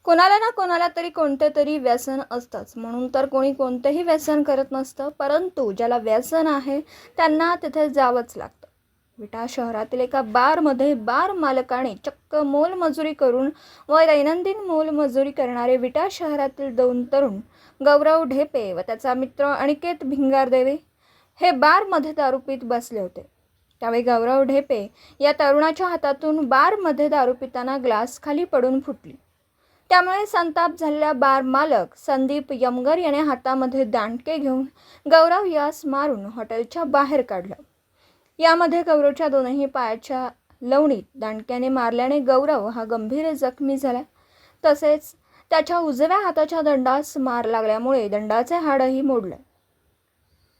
कोणाला ना कोणाला तरी कोणते तरी व्यसन असतंच, म्हणून तर कोणी कोणतेही व्यसन करत नसतं. परंतु ज्याला व्यसन आहे त्यांना तिथे जावंच लागतं. विटा शहरातील एका बारमध्ये बार मालकाने चक्क मोलमजुरी करून व दैनंदिन मोलमजुरी करणारे विटा शहरातील 2 तरुण गौरव ढेपे व त्याचा मित्र अनिकेत भिंगारदेवे हे बारमध्ये दारू पीत बसले होते. त्यावेळी गौरव ढेपे या तरुणाच्या हातातून बारमध्ये दारू पिताना ग्लास खाली पडून फुटली. त्यामुळे संताप झालेला बार मालक संदीप यमगर याने हातामध्ये दांडके घेऊन गौरव यास मारून हॉटेलच्या बाहेर काढलं. यामध्ये गौरवच्या दोनही पायाच्या लवणीत दांडक्याने मारल्याने गौरव हा गंभीर जखमी झाला. तसेच त्याच्या उजव्या हाताच्या दंडास मार लागल्यामुळे दंडाचे हाडही मोडले.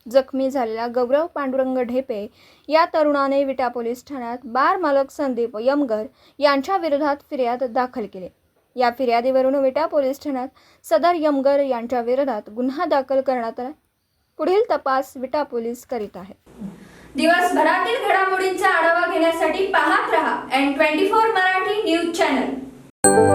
जखमी झालेला गौरव पांडुरंग ढेपे या तरुणाने विटा पोलीस ठाण्यात बार मालक संदीप यमगर यांच्या विरोधात फिर्याद दाखल केली. या फिर्यादीवरून विटा पोलीस ठाण्यात सदर यमगर यांच्या विरोधात गुन्हा दाखल करण्यात आला. पुढील तपास विटा पोलीस करीत आहेत. दिवसभरातील घडामोडींचा आढावा घेण्यासाठी पाहत रहा N24 मराठी न्यूज चॅनल.